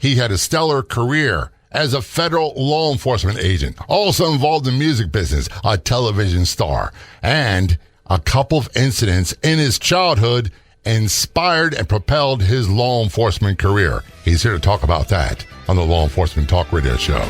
He had a stellar career as a federal law enforcement agent, also involved in music business, a television star, and a couple of incidents in his childhood inspired and propelled his law enforcement career. He's here to talk about that on the Law Enforcement Talk Radio Show.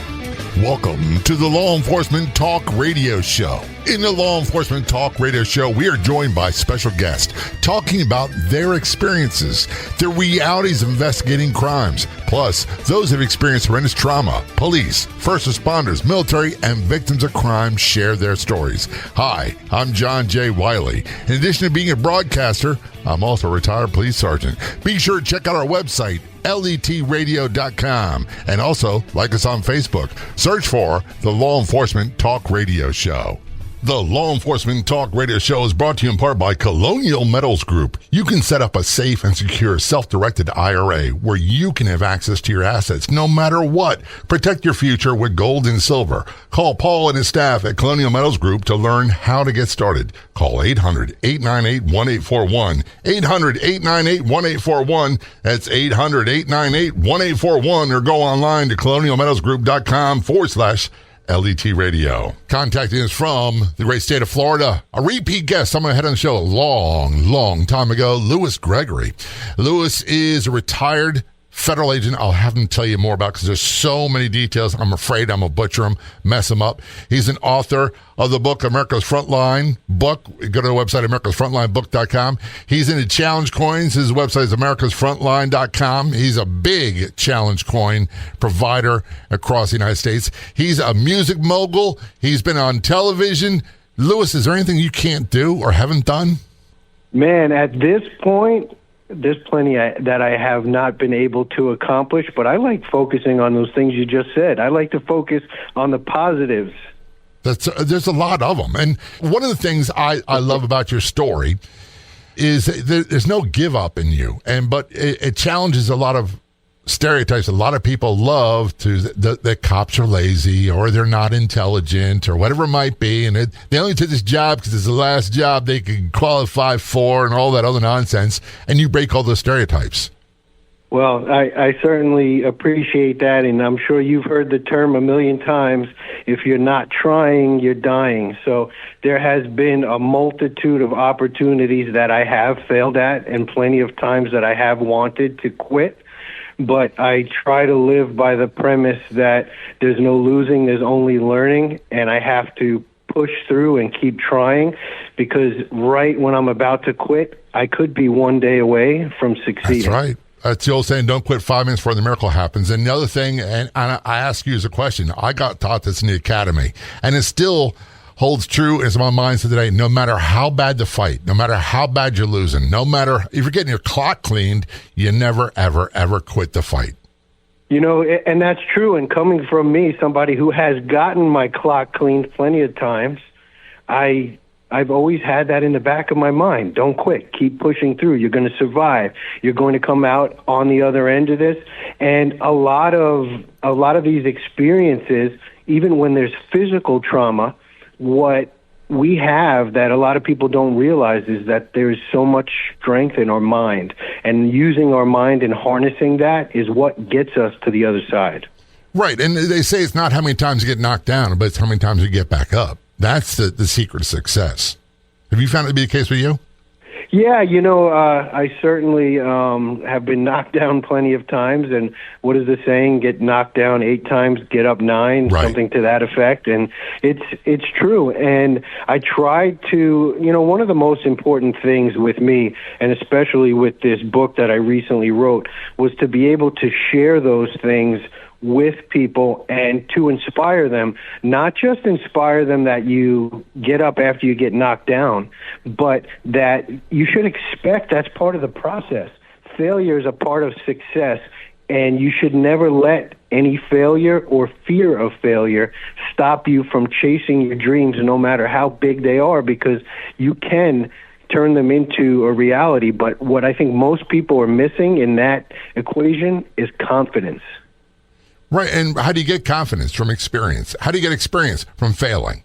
Welcome to the Law Enforcement Talk Radio Show. In the Law Enforcement Talk Radio Show, we are joined by special guests talking about their experiences, the realities of investigating crimes, plus those who have experienced horrendous trauma. Police, first responders, military, and victims of crime share their stories. Hi, I'm John J. Wiley. In addition to being a broadcaster, I'm also a retired police sergeant. Be sure to check out our website, letradio.com, and also like us on Facebook. Search for the Law Enforcement Talk Radio Show. The Law Enforcement Talk Radio Show is brought to you in part by Colonial Metals Group. You can set up a safe and secure self-directed IRA where you can have access to your assets no matter what. Protect your future with gold and silver. Call Paul and his staff at Colonial Metals Group to learn how to get started. Call 800-898-1841. 800-898-1841. That's 800-898-1841, or go online to colonialmetalsgroup.com/LET Radio. Contacting us from the great state of Florida, a repeat guest, someone I had on the show a long time ago, Louis Gregory. Louis is a retired federal agent. I'll have him tell you more about because there's so many details. I'm afraid I'm going to butcher them, mess them up. He's an author of the book America's Frontline Book. Go to the website americasfrontlinebook.com. He's into challenge coins. His website is americasfrontline.com. He's a big challenge coin provider across the United States. He's a music mogul. He's been on television. Louis, is there anything you can't do or haven't done? Man, at this point, there's plenty that I have not been able to accomplish, but I like focusing on those things you just said. I like to focus on the positives. There's a lot of them. And one of the things I love about your story is there's no give up in you. But it challenges a lot of stereotypes. A lot of people love that cops are lazy or they're not intelligent or whatever it might be. And they only took this job because it's the last job they could qualify for and all that other nonsense. And you break all those stereotypes. Well, I certainly appreciate that, and I'm sure you've heard the term a million times, if you're not trying, you're dying. So there has been a multitude of opportunities that I have failed at and plenty of times that I have wanted to quit. But I try to live by the premise that there's no losing, there's only learning, and I have to push through and keep trying, because right when I'm about to quit, I could be one day away from succeeding. That's right. That's the old saying, don't quit 5 minutes before the miracle happens. And the other thing, and I ask you as a question, I got taught this in the academy, and it still holds true as my mind said today. No matter how bad the fight, no matter how bad you're losing, no matter if you're getting your clock cleaned, you never, ever, ever quit the fight. You know, and that's true. And coming from me, somebody who has gotten my clock cleaned plenty of times, I've always had that in the back of my mind. Don't quit. Keep pushing through. You're going to survive. You're going to come out on the other end of this. And a lot of these experiences, even when there's physical trauma, what we have that a lot of people don't realize is that there's so much strength in our mind. And using our mind and harnessing that is what gets us to the other side. Right. And they say it's not how many times you get knocked down, but it's how many times you get back up. That's the secret of success. Have you found it to be the case with you? Yeah, you know, I certainly have been knocked down plenty of times. And what is the saying? Get knocked down 8 times, get up 9, right. Something to that effect. And it's true. And I try to, you know, one of the most important things with me, and especially with this book that I recently wrote, was to be able to share those things with people and to inspire them, not just inspire them that you get up after you get knocked down, but that you should expect that's part of the process. Failure is a part of success, and you should never let any failure or fear of failure stop you from chasing your dreams, no matter how big they are, because you can turn them into a reality. But what I think most people are missing in that equation is confidence. Right, and how do you get confidence? From experience. How do you get experience? From failing.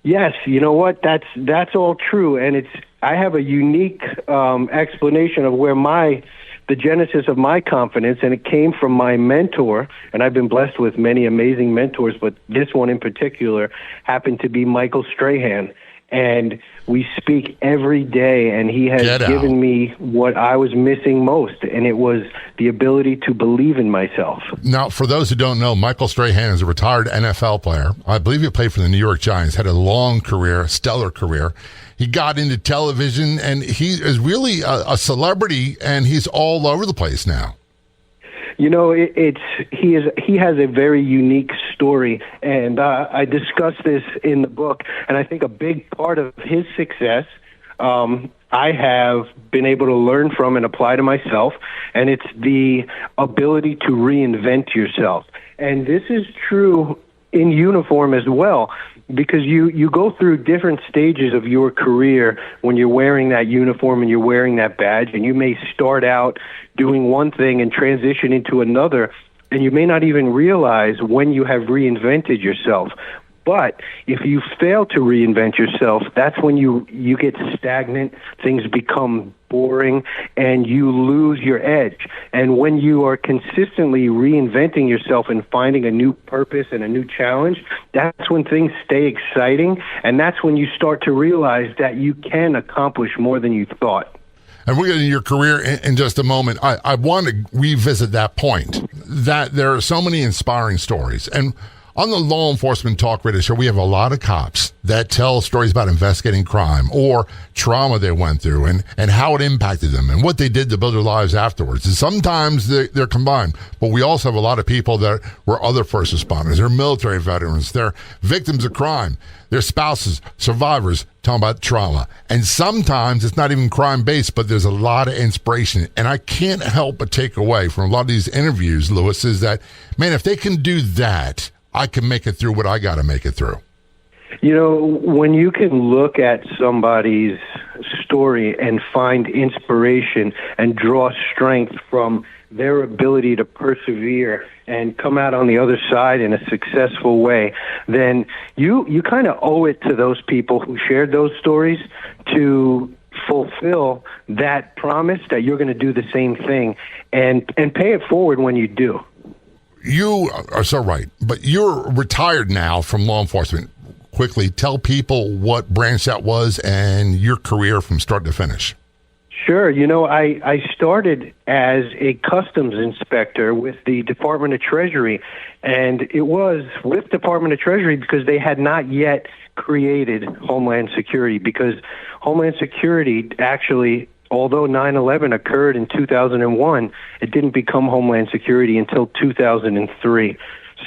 Yes, you know what? That's all true, and I have a unique explanation of where the the genesis of my confidence, and it came from my mentor. And I've been blessed with many amazing mentors, but this one in particular happened to be Michael Strahan. And we speak every day, and he has given me what I was missing most, and it was the ability to believe in myself. Now, for those who don't know, Michael Strahan is a retired NFL player. I believe he played for the New York Giants, had a long career, stellar career. He got into television, and he is really a celebrity, and he's all over the place now. You know, he has a very unique story, and I discuss this in the book. And I think a big part of his success, I have been able to learn from and apply to myself, and it's the ability to reinvent yourself. And this is true in uniform as well, because you go through different stages of your career when you're wearing that uniform and you're wearing that badge, and you may start out doing one thing and transition into another, and you may not even realize when you have reinvented yourself. But if you fail to reinvent yourself, that's when you get stagnant, things become boring, and you lose your edge. And when you are consistently reinventing yourself and finding a new purpose and a new challenge, that's when things stay exciting, and that's when you start to realize that you can accomplish more than you thought. And we'll get into your career in just a moment. I want to revisit that point, that there are so many inspiring stories. And on the Law Enforcement Talk Radio Show, we have a lot of cops that tell stories about investigating crime or trauma they went through and how it impacted them and what they did to build their lives afterwards. And sometimes they're combined, but we also have a lot of people that were other first responders. They're military veterans. They're victims of crime. Their spouses, survivors, talking about trauma. And sometimes it's not even crime-based, but there's a lot of inspiration. And I can't help but take away from a lot of these interviews, Lewis, is that, man, if they can do that, I can make it through what I got to make it through. You know, when you can look at somebody's story and find inspiration and draw strength from their ability to persevere and come out on the other side in a successful way, then you kind of owe it to those people who shared those stories to fulfill that promise that you're going to do the same thing and pay it forward when you do. You are so right, but you're retired now from law enforcement. Quickly, tell people what branch that was and your career from start to finish. Sure. You know, I started as a customs inspector with the Department of Treasury, and it was with Department of Treasury because they had not yet created Homeland Security, because Homeland Security actually, although 9/11 occurred in 2001, it didn't become Homeland Security until 2003.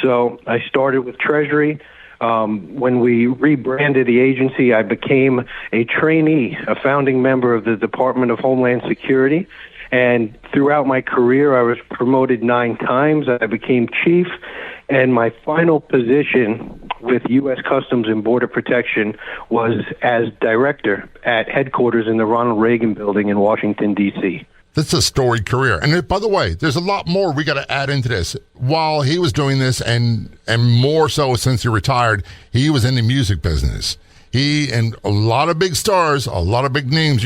So I started with Treasury. When we rebranded the agency, I became a trainee, a founding member of the Department of Homeland Security. And throughout my career, I was promoted 9 times. I became chief. And my final position with U.S. Customs and Border Protection was as director at headquarters in the Ronald Reagan Building in Washington, D.C. That's a storied career. And by the way, there's a lot more we got to add into this. While he was doing this, and more so since he retired, he was in the music business. He and a lot of big stars, a lot of big names,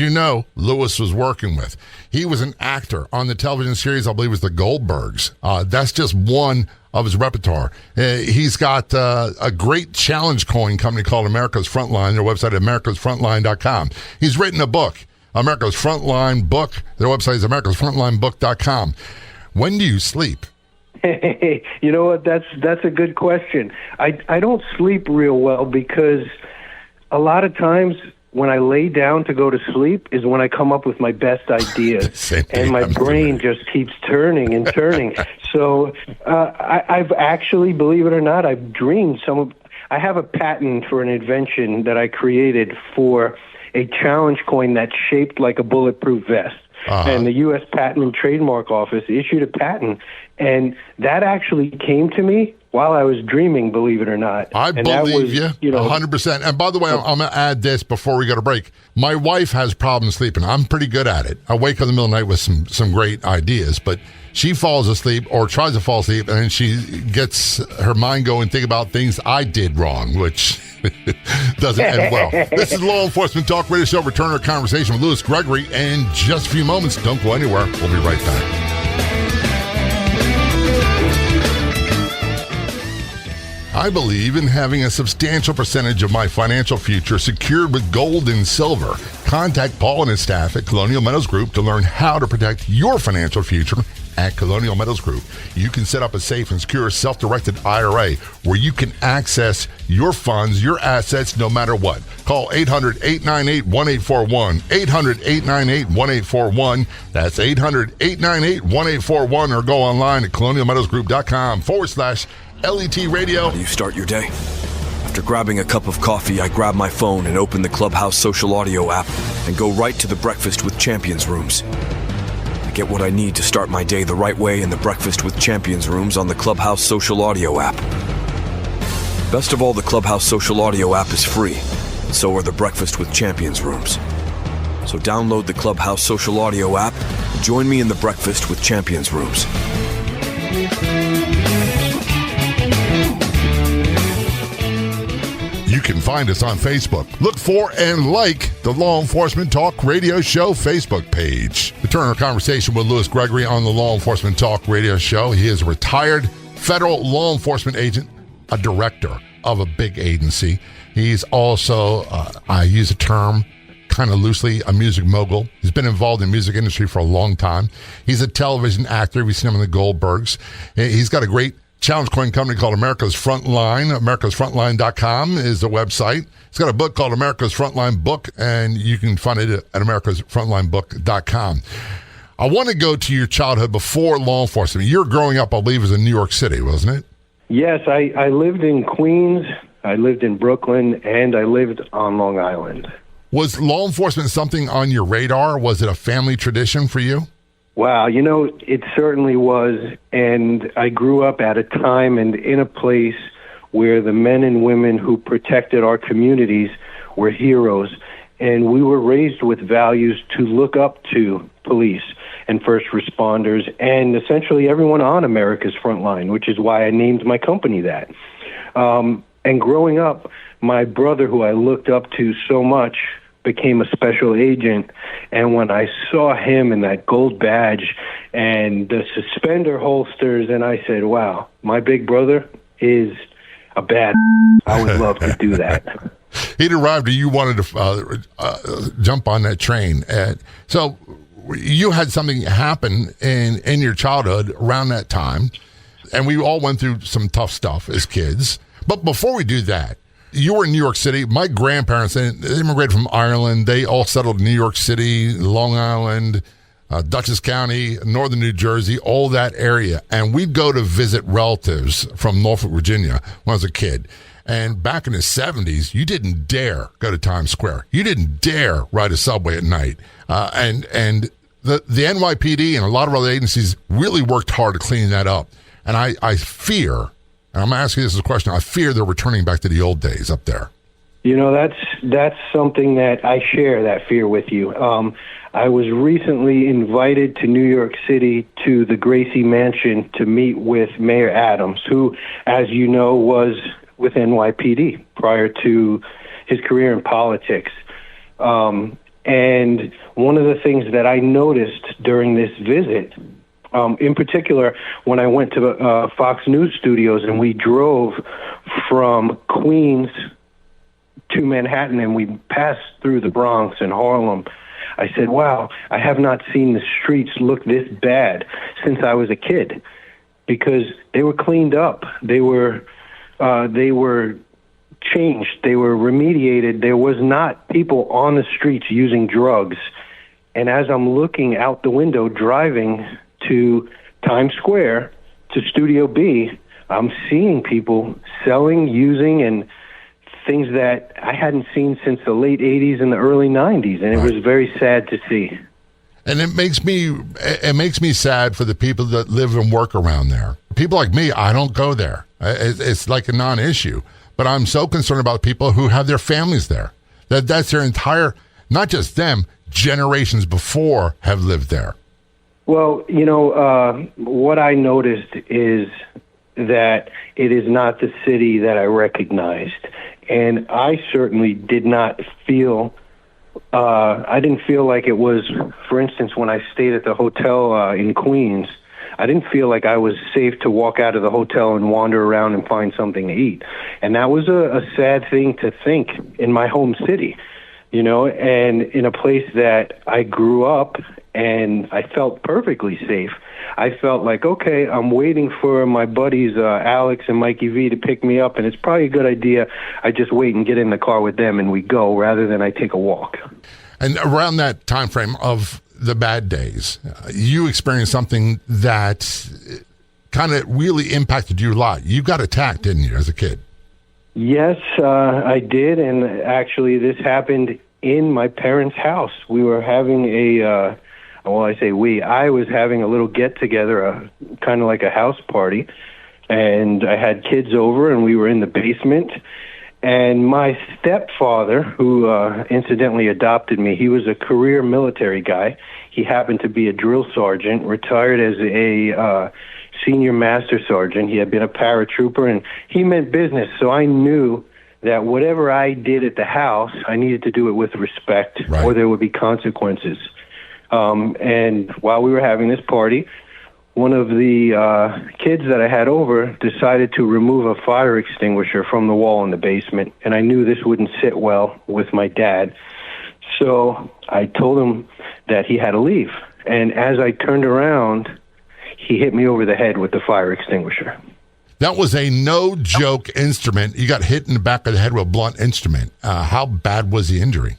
Lewis was working with. He was an actor on the television series, I believe it was The Goldbergs. That's just one of his repertoire. He's got a great challenge coin company called America's Frontline, their website at americasfrontline.com. He's written a book, America's Frontline Book. Their website is americasfrontlinebook.com. When do you sleep? Hey, you know what? That's a good question. I don't sleep real well because a lot of times when I lay down to go to sleep is when I come up with my best ideas, and my brain just keeps turning and turning. So I've actually, believe it or not, I've dreamed I have a patent for an invention that I created for a challenge coin that's shaped like a bulletproof vest. Uh-huh. And the U.S. Patent and Trademark Office issued a patent, and that actually came to me while I was dreaming, believe it or not. I believe you 100%. And by the way, I'm going to add this before we go to break. My wife has problems sleeping. I'm pretty good at it. I wake up in the middle of the night with some great ideas, but She falls asleep or tries to fall asleep, and then she gets her mind going, think about things I did wrong, which doesn't end well. This is Law Enforcement Talk Radio Show. Return our conversation with Louis Gregory in just a few moments. Don't go anywhere. We'll be right back. I believe in having a substantial percentage of my financial future secured with gold and silver. Contact Paul and his staff at Colonial Metals Group to learn how to protect your financial future at Colonial Metals Group. You can set up a safe and secure self-directed IRA where you can access your funds, your assets, no matter what. Call 800-898-1841, 800-898-1841. That's 800-898-1841, or go online at colonialmetalsgroup.com/LET Radio. How do you start your day? After grabbing a cup of coffee, I grab my phone and open the Clubhouse social audio app and go right to the Breakfast with Champions rooms. I get what I need to start my day the right way in the Breakfast with Champions rooms on the Clubhouse social audio app. Best of all, the Clubhouse social audio app is free, and so are the Breakfast with Champions rooms. So download the Clubhouse social audio app and join me in the Breakfast with Champions rooms. You can find us on Facebook. Look for and like the Law Enforcement Talk Radio Show Facebook page. Return our conversation with Louis Gregory on the Law Enforcement Talk Radio Show. He is a retired federal law enforcement agent, a director of a big agency. He's also, I use a term kind of loosely, a music mogul. He's been involved in the music industry for a long time. He's a television actor. We've seen him in the Goldbergs. He's got a great challenge coin company called America's Frontline. AmericasFrontline.com is the website. He's got a book called America's Frontline Book, and you can find it at AmericasFrontlineBook.com. I want to go to your childhood before law enforcement. You're growing up, I believe, was in New York City, wasn't it? Yes, I lived in Queens, I lived in Brooklyn, and I lived on Long Island. Was law enforcement something on your radar? Was it a family tradition for you? Wow, it certainly was, and I grew up at a time and in a place where the men and women who protected our communities were heroes, and we were raised with values to look up to police and first responders and essentially everyone on America's Frontline, which is why I named my company that. And growing up, my brother, who I looked up to so much, became a special agent, and when I saw him in that gold badge and the suspender holsters, and I said, wow, my big brother is a bad I would love to do that. He'd arrived and you wanted to jump on that train. So you had something happen in your childhood around that time, and we all went through some tough stuff as kids. But before we do that, you were in New York City. My grandparents, they immigrated from Ireland. They all settled in New York City, Long Island, Dutchess County, northern New Jersey, all that area. And we'd go to visit relatives from Norfolk, Virginia when I was a kid. And back in the 70s, you didn't dare go to Times Square. You didn't dare ride a subway at night. And the NYPD and a lot of other agencies really worked hard to clean that up. And I fear... And I'm asking this as a question. I fear they're returning back to the old days up there. That's something that I share that fear with you. I was recently invited to New York City to the Gracie Mansion to meet with Mayor Adams, who, as you know, was with NYPD prior to his career in politics. And one of the things that I noticed during this visit, in particular, when I went to Fox News studios and we drove from Queens to Manhattan and we passed through the Bronx and Harlem, I said, wow, I have not seen the streets look this bad since I was a kid, because they were cleaned up. They were changed. They were remediated. There was not people on the streets using drugs. And as I'm looking out the window driving to Times Square, to Studio B, I'm seeing people selling, using, and things that I hadn't seen since the late 80s and the early 90s, and it was very sad to see. And it makes me sad for the people that live and work around there. People like me, I don't go there. It's like a non-issue. But I'm so concerned about people who have their families there. That's their entire, not just them, generations before have lived there. Well, what I noticed is that it is not the city that I recognized. And I certainly did not feel, I didn't feel like it was, for instance, when I stayed at the hotel in Queens, I didn't feel like I was safe to walk out of the hotel and wander around and find something to eat. And that was a sad thing to think in my home city, and in a place that I grew up and I felt perfectly safe. I felt like, okay, I'm waiting for my buddies Alex and Mikey V to pick me up, and it's probably a good idea I just wait and get in the car with them and we go rather than I take a walk. And around that time frame of the bad days, you experienced something that kind of really impacted you a lot. You got attacked, didn't you, as a kid? Yes, I did, and actually this happened in my parents' house. We were having I was having a little get-together, kind of like a house party, and I had kids over, and we were in the basement, and my stepfather, who incidentally adopted me, he was a career military guy. He happened to be a drill sergeant, retired as a senior master sergeant. He had been a paratrooper, and he meant business, so I knew that whatever I did at the house, I needed to do it with respect, right, or there would be consequences. And while we were having this party, one of the kids that I had over decided to remove a fire extinguisher from the wall in the basement, and I knew this wouldn't sit well with my dad. So I told him that he had to leave. And as I turned around, he hit me over the head with the fire extinguisher. That was a no-joke instrument. You got hit in the back of the head with a blunt instrument. How bad was the injury?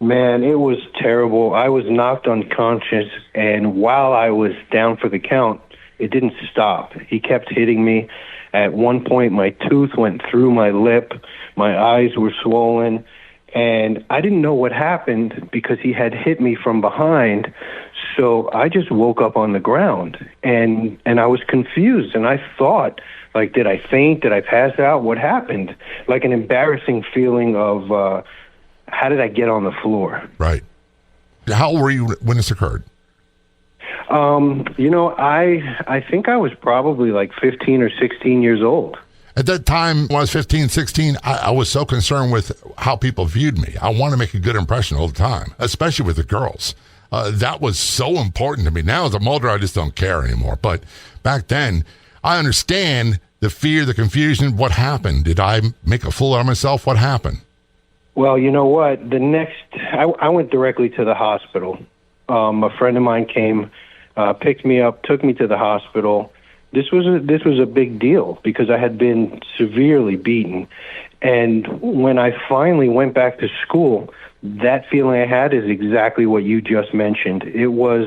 Man, it was terrible. I was knocked unconscious, and while I was down for the count, it didn't stop. He kept hitting me. At one point, my tooth went through my lip. My eyes were swollen, and I didn't know what happened because he had hit me from behind. So I just woke up on the ground, and I was confused, and I thought, like, did I faint? Did I pass out? What happened? Like an embarrassing feeling of, how did I get on the floor? Right. How old were you when this occurred? I think I was probably like 15 or 16 years old. At that time, when I was 15, 16, I was so concerned with how people viewed me. I wanted to make a good impression all the time, especially with the girls. That was so important to me. Now, as I'm older, I just don't care anymore. But back then, I understand the fear, the confusion. What happened? Did I make a fool out of myself? What happened? Well, you know what? I went directly to the hospital. A friend of mine came, picked me up, took me to the hospital. This was a big deal because I had been severely beaten. And when I finally went back to school, that feeling I had is exactly what you just mentioned. It was,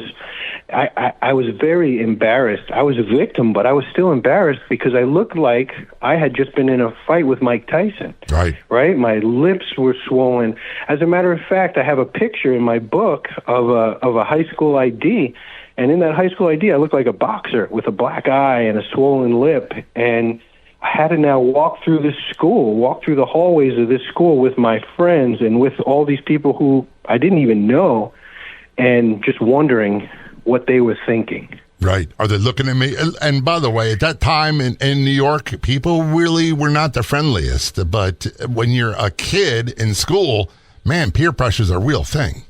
I was very embarrassed. I was a victim, but I was still embarrassed because I looked like I had just been in a fight with Mike Tyson. Right? My lips were swollen. As a matter of fact, I have a picture in my book of a high school ID. And in that high school ID, I looked like a boxer with a black eye and a swollen lip. And I had to now walk through the hallways of this school with my friends and with all these people who I didn't even know, and just wondering what they were thinking. Right. Are they looking at me? And by the way, at that time in New York, people really were not the friendliest. But when you're a kid in school, man, peer pressure is a real thing.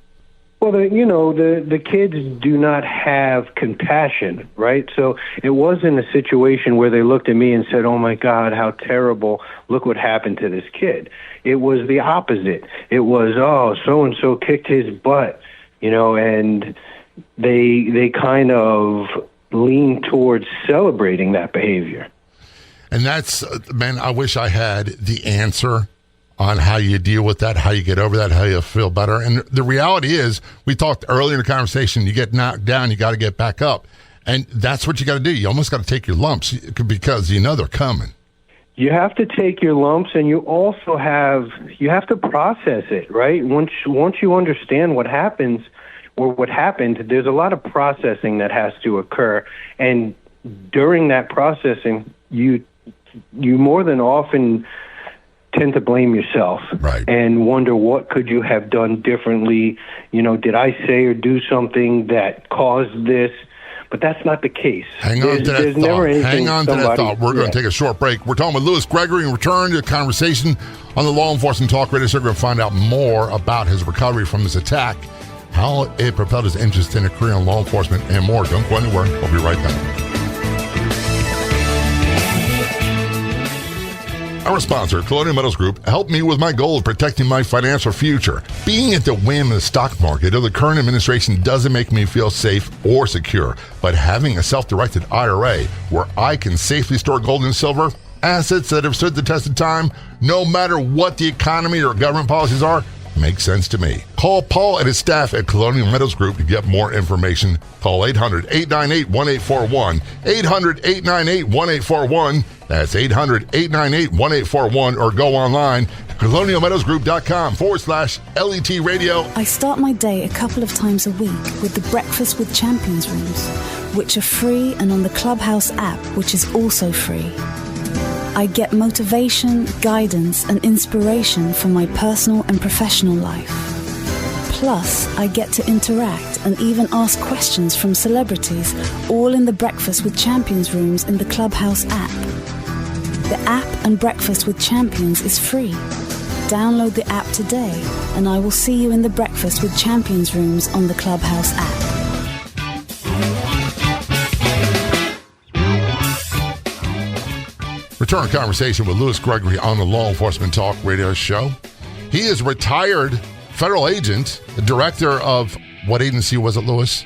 Well, the kids do not have compassion, right? So it wasn't a situation where they looked at me and said, oh, my God, how terrible. Look what happened to this kid. It was the opposite. It was, oh, so-and-so kicked his butt, and they kind of lean towards celebrating that behavior. And that's, man, I wish I had the answer on how you deal with that, how you get over that, how you feel better. And the reality is, we talked earlier in the conversation, you get knocked down, you got to get back up. And that's what you got to do. You almost got to take your lumps because they're coming. You have to take your lumps, and you also have to process it, right? Once you understand what happens or what happened, there's a lot of processing that has to occur. And during that processing, you more than often tend to blame yourself, right, and wonder what could you have done differently. Did I say or do something that caused this? but that's not the case. Hang on to that thought. Hang on to that thought. We're going to take a short break. We're talking with Louis Gregory and return to the conversation on the Law Enforcement Talk Radio. So we're going to find out more about his recovery from this attack, how it propelled his interest in a career in law enforcement, and more. Don't go anywhere. We'll be right back. Our sponsor, Colonial Metals Group, helped me with my goal of protecting my financial future. Being at the whim of the stock market or the current administration doesn't make me feel safe or secure, but having a self-directed IRA where I can safely store gold and silver, assets that have stood the test of time, no matter what the economy or government policies are, makes sense to me. Call Paul and his staff at Colonial Metals Group to get more information. Call 800-898-1841, 800-898-1841. That's 800-898-1841, or go online to colonialmetalsgroup.com/LET radio. I start my day a couple of times a week with the Breakfast with Champions rooms, which are free, and on the Clubhouse app, which is also free. I get motivation, guidance, and inspiration for my personal and professional life. Plus, I get to interact and even ask questions from celebrities, all in the Breakfast with Champions rooms in the Clubhouse app. The app and Breakfast with Champions is free. Download the app today, and I will see you in the Breakfast with Champions rooms on the Clubhouse app. Return conversation with Louis Gregory on the Law Enforcement Talk Radio Show. He is retired federal agent, the director of what agency was it, Louis?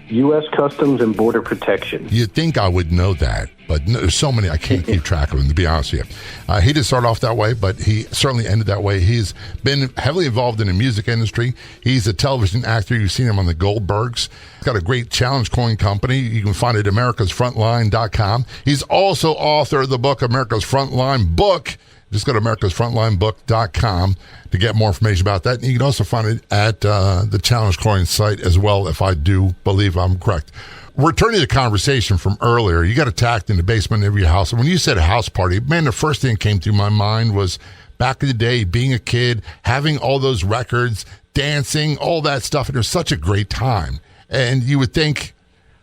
U.S. Customs and Border Protection. You'd think I would know that, but there's so many I can't keep track of them, to be honest with you. He didn't start off that way, but he certainly ended that way. He's been heavily involved in the music industry. He's a television actor. You've seen him on the Goldbergs. He's got a great challenge coin company. You can find it at americasfrontline.com. He's also author of the book, America's Frontline Book. Just go to americasfrontlinebook.com to get more information about that. And you can also find it at the Challenge Coin site as well, if I do believe I'm correct. Returning to the conversation from earlier, you got attacked in the basement of your house. And when you said house party, man, the first thing that came through my mind was back in the day, being a kid, having all those records, dancing, all that stuff. And it was such a great time. And you would think,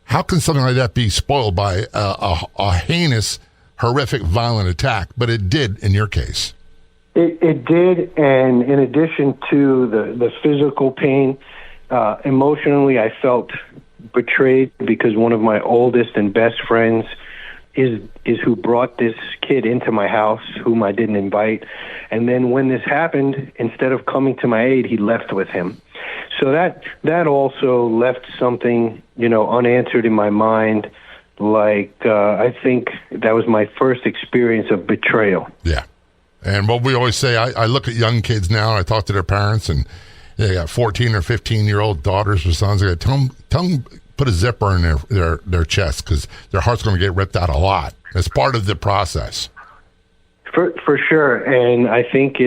how can something like that be spoiled by a heinous, horrific, violent attack? But it did in your case. It did, and in addition to the physical pain, emotionally I felt betrayed because one of my oldest and best friends is who brought this kid into my house, whom I didn't invite. And then when this happened, instead of coming to my aid, he left with him. So that also left something, unanswered in my mind. Like, I think that was my first experience of betrayal. Yeah. And what we always say, I look at young kids now, and I talk to their parents, and they got 14 or 15-year-old daughters or sons. I go, tell them put a zipper in their chest, because their heart's going to get ripped out a lot. It's part of the process. For sure. And I think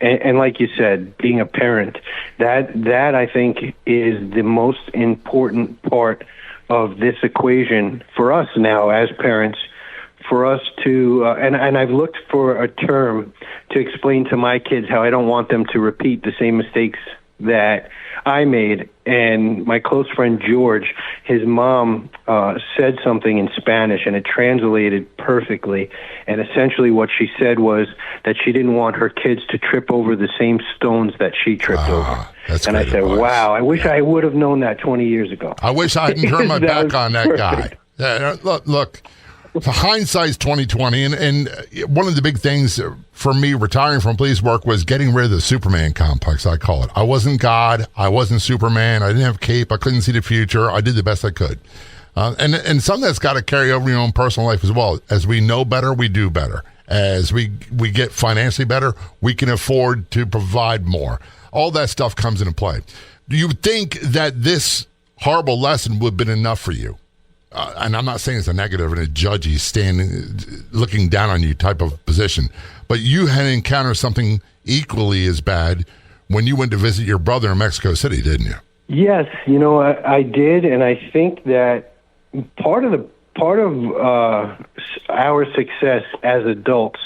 and like you said, being a parent, that I think is the most important part of this equation for us now as parents, for us to, and I've looked for a term to explain to my kids how I don't want them to repeat the same mistakes that I made. And my close friend George, his mom said something in Spanish, and it translated perfectly. And essentially what she said was that she didn't want her kids to trip over the same stones that she tripped over. And I said, advice. Wow, I wish I would have known that 20 years ago. I wish I hadn't turned my back on that guy. Yeah, look, hindsight's 20/20, and one of the big things for me retiring from police work was getting rid of the Superman complex, I call it. I wasn't God. I wasn't Superman. I didn't have a cape. I couldn't see the future. I did the best I could. And something that's got to carry over in your own personal life as well. As we know better, we do better. As we get financially better, we can afford to provide more. All that stuff comes into play. Do you think that this horrible lesson would have been enough for you? And I'm not saying it's a negative and a judgy standing, looking down on you type of position, but you had encountered something equally as bad when you went to visit your brother in Mexico City, didn't you? Yes, I did, and I think that part of our success as adults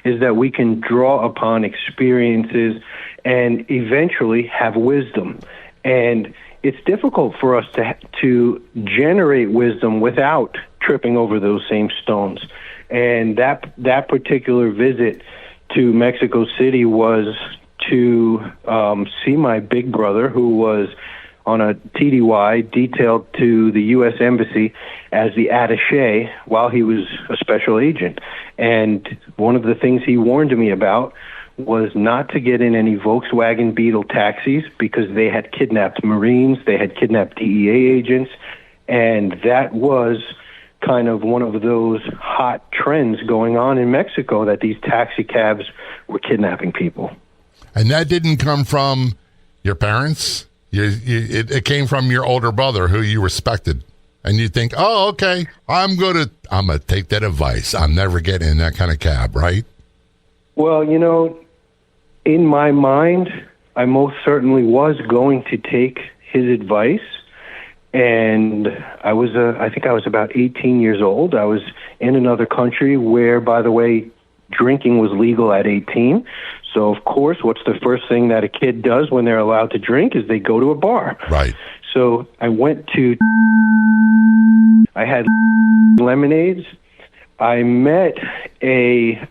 is that we can draw upon experiences and eventually have wisdom. And it's difficult for us to generate wisdom without tripping over those same stones. And that particular visit to Mexico City was to see my big brother, who was on a TDY detailed to the U.S. Embassy as the attaché while he was a special agent. And one of the things he warned me about was not to get in any Volkswagen Beetle taxis because they had kidnapped Marines, they had kidnapped DEA agents, and that was kind of one of those hot trends going on in Mexico, that these taxi cabs were kidnapping people. And that didn't come from your parents? It came from your older brother who you respected. And you think, oh, okay, I'm gonna take that advice. I'm never getting in that kind of cab, right? Well, in my mind, I most certainly was going to take his advice. And I think I was about 18 years old. I was in another country where, by the way, drinking was legal at 18. So, of course, what's the first thing that a kid does when they're allowed to drink is they go to a bar. Right. So I had lemonades. I met a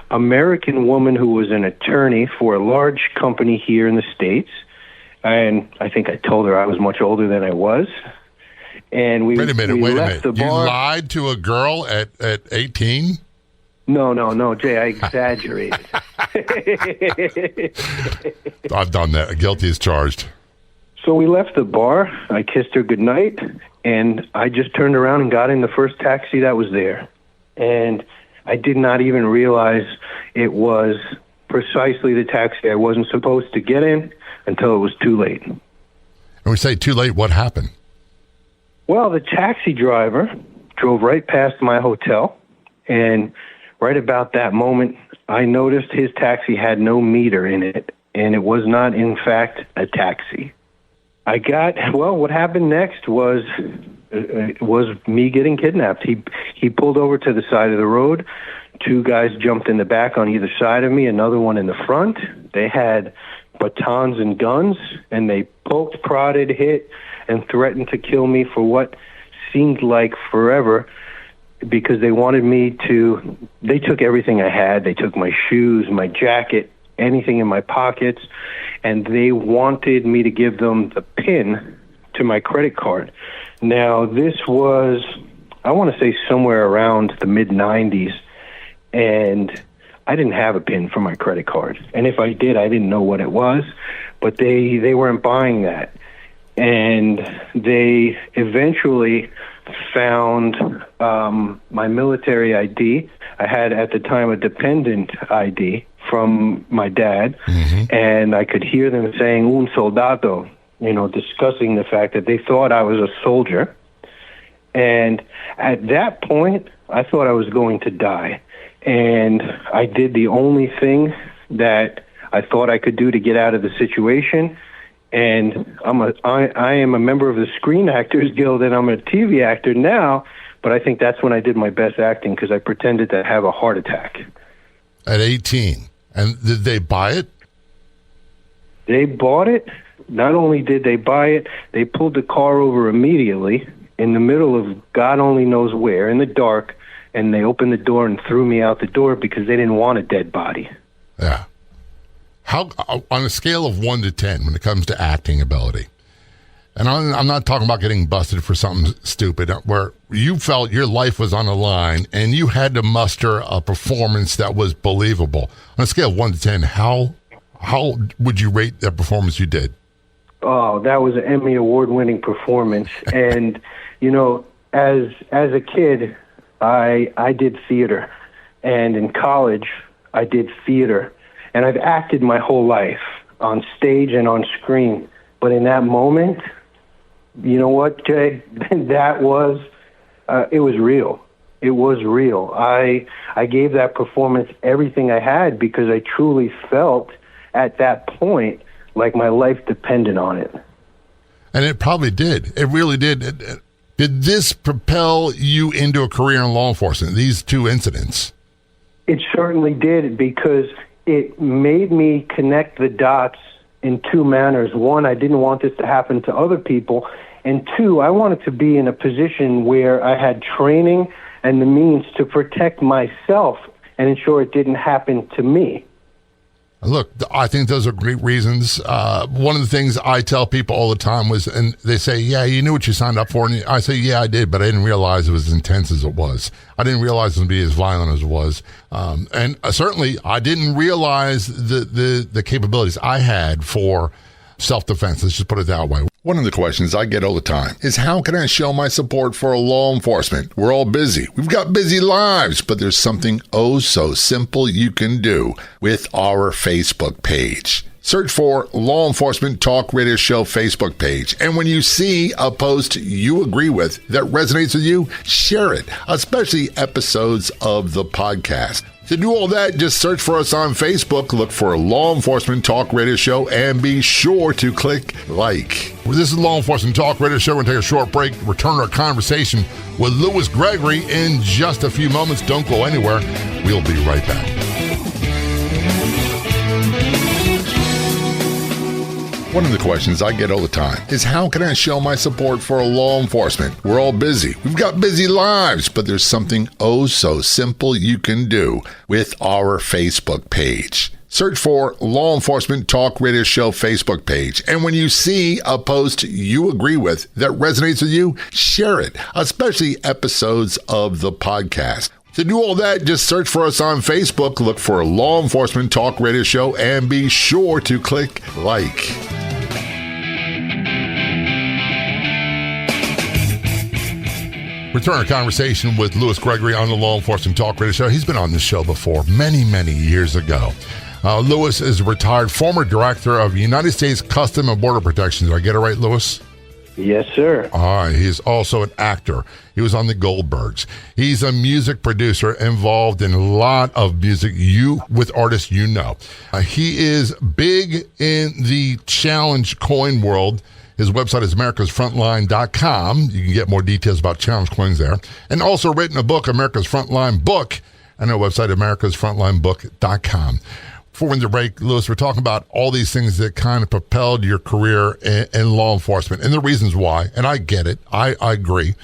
American woman who was an attorney for a large company here in the States. And I think I told her I was much older than I was. And we Wait a minute. The bar. You lied to a girl at 18? No, Jay, I exaggerated. I've done that. Guilty as charged. So we left the bar. I kissed her goodnight, and I just turned around and got in the first taxi that was there. And I did not even realize it was precisely the taxi I wasn't supposed to get in until it was too late. And we say too late, what happened? Well, the taxi driver drove right past my hotel, and right about that moment, I noticed his taxi had no meter in it, and it was not, in fact, a taxi. What happened next was me getting kidnapped. He pulled over to the side of the road. Two guys jumped in the back on either side of me, another one in the front. They had batons and guns, and they poked, prodded, hit, and threatened to kill me for what seemed like forever, because they wanted me to. They took everything I had. They took my shoes, my jacket, anything in my pockets, and they wanted me to give them the PIN to my credit card. Now, this was, I want to say, somewhere around the mid-'90s, and I didn't have a PIN for my credit card. And if I did, I didn't know what it was, but they weren't buying that. And they eventually found my military ID. I had, at the time, a dependent ID from my dad, and I could hear them saying, un soldado, discussing the fact that they thought I was a soldier. And at that point, I thought I was going to die. And I did the only thing that I thought I could do to get out of the situation. And I am a member of the Screen Actors Guild, and I'm a TV actor now, but I think that's when I did my best acting, because I pretended to have a heart attack. At 18. And did they buy it? They bought it. Not only did they buy it, they pulled the car over immediately in the middle of God only knows where, in the dark, and they opened the door and threw me out the door because they didn't want a dead body. Yeah. How, on a scale of 1 to 10, when it comes to acting ability, and I'm not talking about getting busted for something stupid, where you felt your life was on the line and you had to muster a performance that was believable. On a scale of 1 to 10, how would you rate that performance you did? Oh, that was an Emmy award-winning performance. And, as a kid, I did theater. And in college, I did theater. And I've acted my whole life on stage and on screen. But in that moment, you know what, Jay? That was, it was real. It was real. I gave that performance everything I had because I truly felt at that point like my life depended on it. And it probably did. It really did. Did this propel you into a career in law enforcement, these two incidents? It certainly did, because it made me connect the dots in two manners. One, I didn't want this to happen to other people. And two, I wanted to be in a position where I had training and the means to protect myself and ensure it didn't happen to me. Look, I think those are great reasons. One of the things I tell people all the time was, and they say, yeah, you knew what you signed up for. And I say, yeah, I did, but I didn't realize it was as intense as it was. I didn't realize it would be as violent as it was. And certainly, I didn't realize the capabilities I had for self-defense. Let's just put it that way. One of the questions I get all the time is, how can I show my support for law enforcement? We're all busy. We've got busy lives, but there's something oh so simple you can do with our Facebook page. Search for Law Enforcement Talk Radio Show Facebook page. And when you see a post you agree with that resonates with you, share it, especially episodes of the podcast. To do all that, just search for us on Facebook, look for Law Enforcement Talk Radio Show, and be sure to click like. This is Law Enforcement Talk Radio Show. We're going to take a short break, return our conversation with Louis Gregory in just a few moments. Don't go anywhere. We'll be right back. One of the questions I get all the time is, how can I show my support for law enforcement? We're all busy. We've got busy lives, but there's something oh so simple you can do with our Facebook page. Search for Law Enforcement Talk Radio Show Facebook page. And when you see a post you agree with that resonates with you, share it, especially episodes of the podcast. To do all that, just search for us on Facebook, look for Law Enforcement Talk Radio Show, and be sure to click like. Return our conversation with Louis Gregory on the Law Enforcement Talk Radio Show. He's been on this show before, many, many years ago. Louis is a retired former director of United States Customs and Border Protection. Did I get it right, Louis? Yes, sir. All right. He's also an actor. He was on the Goldbergs. He's a music producer involved in a lot of music with artists you know. He is big in the challenge coin world. His website is americasfrontline.com. You can get more details about challenge coins there. And also written a book, America's Frontline Book, and our website, americasfrontlinebook.com. Before we end the break, Louis, we're talking about all these things that kind of propelled your career in law enforcement and the reasons why. And I get it. I agree.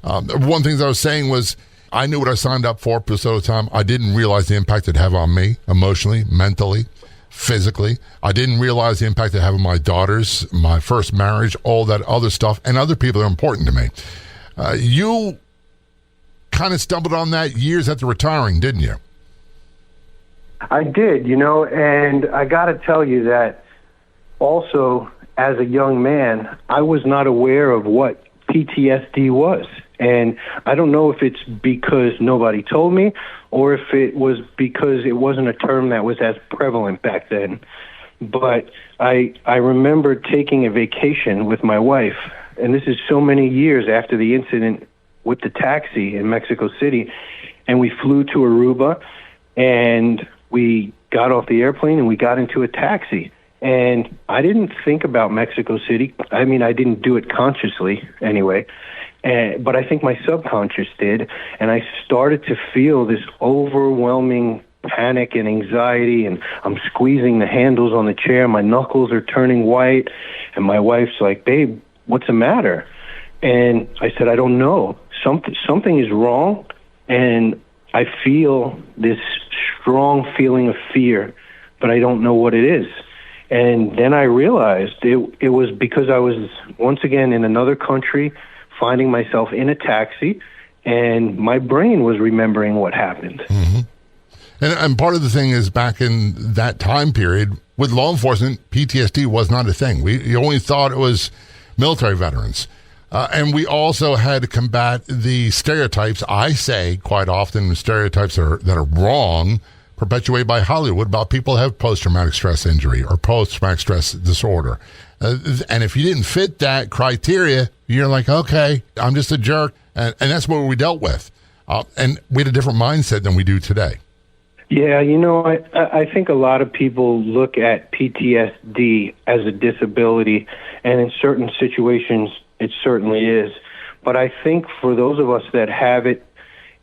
One thing that I was saying was, I knew what I signed up for, but at the time, I didn't realize the impact it'd have on me emotionally, mentally, physically. I didn't realize the impact it had on my daughters, my first marriage, all that other stuff, and other people that are important to me. You kind of stumbled on that years after retiring, didn't you? I did, and I got to tell you that also as a young man, I was not aware of what PTSD was. And I don't know if it's because nobody told me or if it was because it wasn't a term that was as prevalent back then. But I remember taking a vacation with my wife, and this is so many years after the incident with the taxi in Mexico City, and we flew to Aruba, and we got off the airplane and we got into a taxi. And I didn't think about Mexico City. I mean, I didn't do it consciously anyway, but I think my subconscious did. And I started to feel this overwhelming panic and anxiety, and I'm squeezing the handles on the chair. My knuckles are turning white, and my wife's like, "Babe, what's the matter?" And I said, "I don't know. Something is wrong." And I feel this strong feeling of fear, but I don't know what it is. And then I realized it was because I was once again in another country, finding myself in a taxi, and my brain was remembering what happened. Mm-hmm. And part of the thing is, back in that time period, with law enforcement, PTSD was not a thing. We only thought it was military veterans. And we also had to combat the stereotypes, I say quite often, stereotypes that are wrong, perpetuated by Hollywood about people who have post-traumatic stress injury or post-traumatic stress disorder. And if you didn't fit that criteria, you're like, okay, I'm just a jerk. And that's what we dealt with. And we had a different mindset than we do today. Yeah, I think a lot of people look at PTSD as a disability, and in certain situations, it certainly is. But I think for those of us that have it,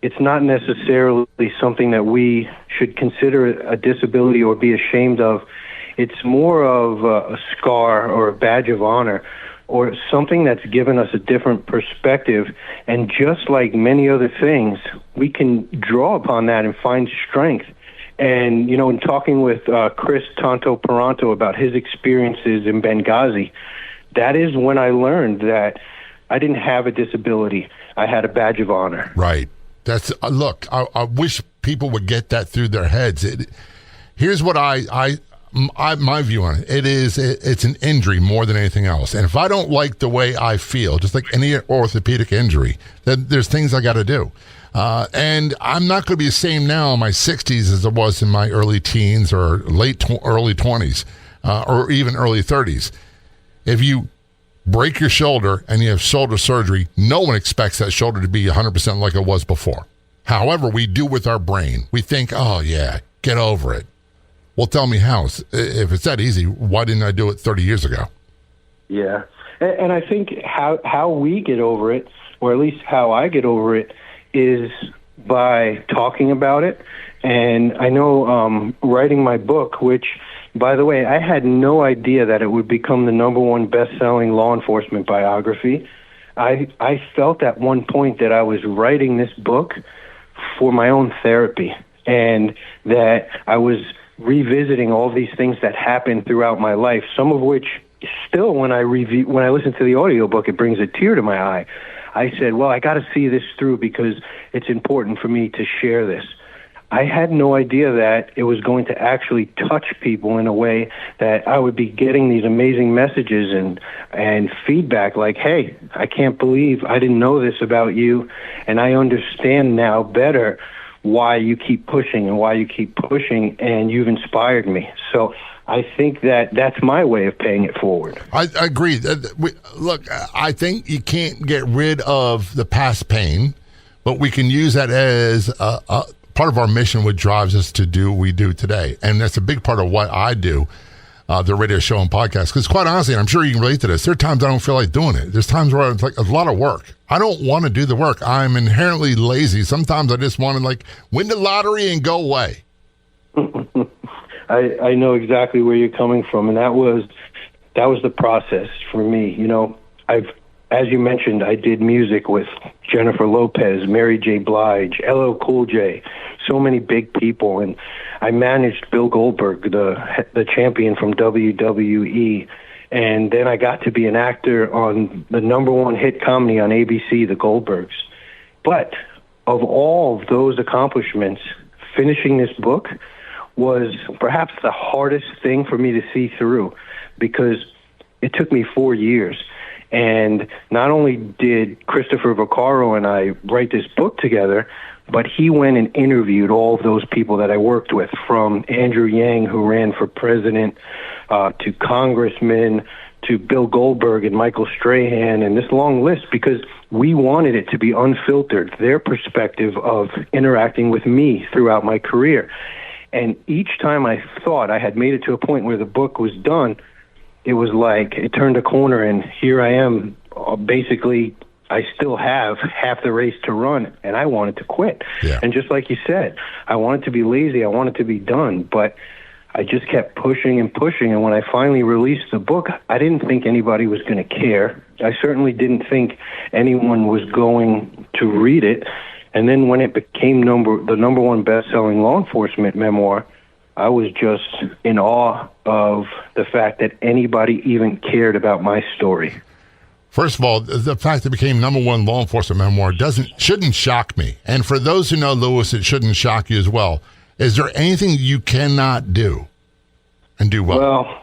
it's not necessarily something that we should consider a disability or be ashamed of. It's more of a scar or a badge of honor, or something that's given us a different perspective. And just like many other things, we can draw upon that and find strength. And, you know, in talking with Chris Tonto Peranto about his experiences in Benghazi, that is when I learned that I didn't have a disability. I had a badge of honor. Right. That's look, I wish people would get that through their heads. Here's what my view on it. It's an injury more than anything else. And if I don't like the way I feel, just like any orthopedic injury, then there's things I got to do. And I'm not going to be the same now in my 60s as I was in my early teens or early 20s or even early 30s. If you break your shoulder and you have shoulder surgery, no one expects that shoulder to be 100% like it was before. However, we do with our brain. We think, oh, yeah, get over it. Well, tell me how. If it's that easy, why didn't I do it 30 years ago? Yeah. And I think how we get over it, or at least how I get over it, is by talking about it. And I know writing my book, which, by the way, I had no idea that it would become the #1 best-selling law enforcement biography. I felt at one point that I was writing this book for my own therapy, and that I was revisiting all these things that happened throughout my life, some of which still, when I listen to the audiobook, it brings a tear to my eye. I said, well, I got to see this through because it's important for me to share this. I had no idea that it was going to actually touch people in a way that I would be getting these amazing messages and feedback like, hey, I can't believe I didn't know this about you, and I understand now better why you keep pushing and you've inspired me. So I think that's my way of paying it forward. I agree. Look, I think you can't get rid of the past pain, but we can use that as a part of our mission, which drives us to do what we do today. And that's a big part of what I do, the radio show and podcast. Because quite honestly, and I'm sure you can relate to this, there are times I don't feel like doing it. There's times where it's like a lot of work. I don't want to do the work. I'm inherently lazy. Sometimes I just want to win the lottery and go away. I know exactly where you're coming from, and that was the process for me. You know, as you mentioned, I did music with Jennifer Lopez, Mary J. Blige, LL Cool J, so many big people, and I managed Bill Goldberg, the champion from WWE, and then I got to be an actor on the #1 hit comedy on ABC, The Goldbergs. But of all of those accomplishments, finishing this book was perhaps the hardest thing for me to see through, because it took me 4 years. And not only did Christopher Vaccaro and I write this book together, but he went and interviewed all of those people that I worked with, from Andrew Yang, who ran for president, to congressmen, to Bill Goldberg and Michael Strahan, and this long list, because we wanted it to be unfiltered, their perspective of interacting with me throughout my career. And each time I thought I had made it to a point where the book was done, it was like it turned a corner, and here I am. Basically, I still have half the race to run, and I wanted to quit. Yeah. And just like you said, I wanted to be lazy. I wanted to be done, but I just kept pushing and pushing. And when I finally released the book, I didn't think anybody was going to care. I certainly didn't think anyone was going to read it. And then when it became the #1 best-selling law enforcement memoir, I was just in awe of the fact that anybody even cared about my story. First of all, the fact that it became #1 law enforcement memoir shouldn't shock me. And for those who know Lewis, it shouldn't shock you as well. Is there anything you cannot do and do well? Well,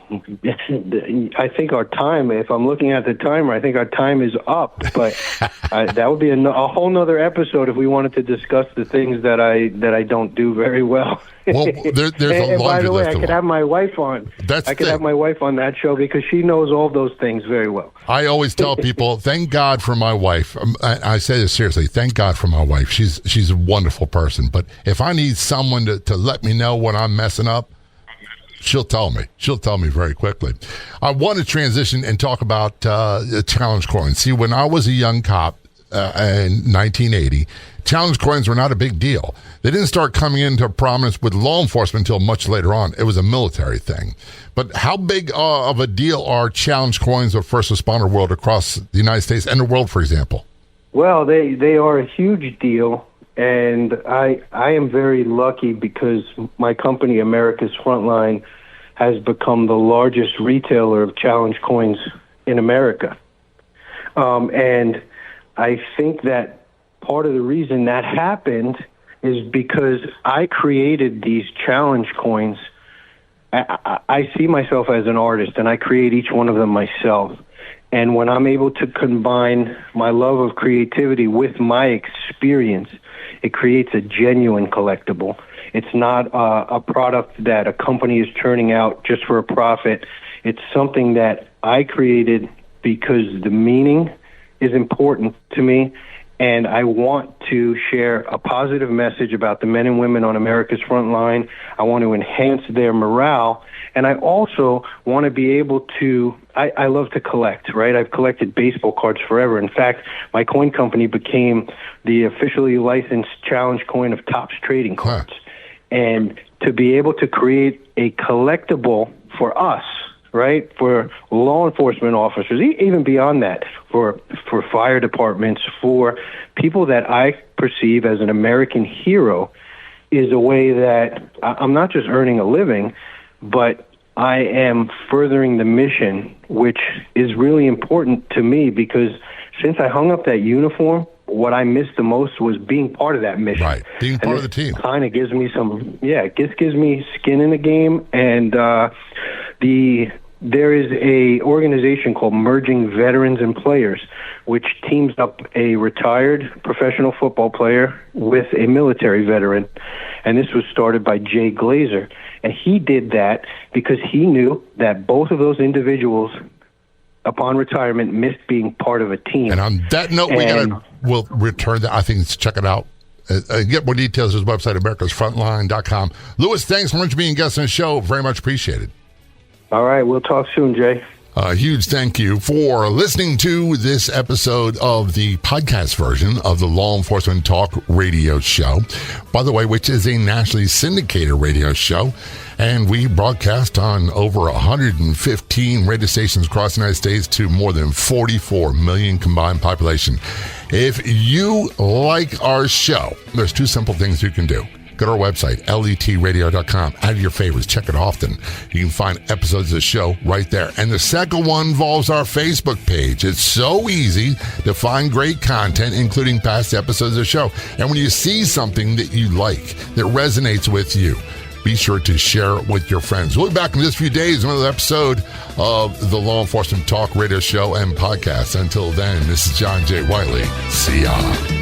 I think our time, if I'm looking at the timer, I think our time is up. But that would be a whole nother episode if we wanted to discuss the things that I don't do very well. Well, there's a and by laundry the way, list. I could have my wife on. I could have my wife on that show because she knows all those things very well. I always tell people, thank God for my wife. I say this seriously. Thank God for my wife. She's a wonderful person. But if I need someone to let me know when I'm messing up, she'll tell me. She'll tell me very quickly. I want to transition and talk about the challenge corps. And see, when I was a young cop in 1980, challenge coins were not a big deal. They didn't start coming into prominence with law enforcement until much later on. It was a military thing. But how big of a deal are challenge coins of first responder world across the United States and the world, for example? Well, they are a huge deal, and I am very lucky because my company, America's Frontline, has become the largest retailer of challenge coins in America. And I think that part of the reason that happened is because I created these challenge coins. I see myself as an artist, and I create each one of them myself. And when I'm able to combine my love of creativity with my experience, it creates a genuine collectible. It's not a product that a company is turning out just for a profit. It's something that I created because the meaning is important to me, and I want to share a positive message about the men and women on America's front line. I want to enhance their morale, and I also want to be able to, I love to collect, right? I've collected baseball cards forever. In fact, my coin company became the officially licensed challenge coin of Topps Trading Cards. Huh. And to be able to create a collectible for us, right, for law enforcement officers, even beyond that, for fire departments, for people that I perceive as an American hero, is a way that I'm not just earning a living, but I am furthering the mission, which is really important to me because since I hung up that uniform, what I missed the most was being part of that mission. Right, being part of the team. Kind of gives me it just gives me skin in the game, and there is a organization called Merging Veterans and Players, which teams up a retired professional football player with a military veteran, and this was started by Jay Glazer, and he did that because he knew that both of those individuals, upon retirement, missed being part of a team. And on that note, we'll return that. I think check it out. Get more details at his website, americasfrontline.com. Louis, thanks so much for being a guest on the show. Very much appreciated. All right, we'll talk soon, Jay. A huge thank you for listening to this episode of the podcast version of the Law Enforcement Talk radio show, by the way, which is a nationally syndicated radio show. And we broadcast on over 115 radio stations across the United States to more than 44 million combined population. If you like our show, there's two simple things you can do. Go to our website, letradio.com. Add your favorites. Check it often. You can find episodes of the show right there. And the second one involves our Facebook page. It's so easy to find great content, including past episodes of the show. And when you see something that you like, that resonates with you, be sure to share it with your friends. We'll be back in just a few days, another episode of the Law Enforcement Talk radio show and podcast. Until then, this is John J. Wiley. See ya.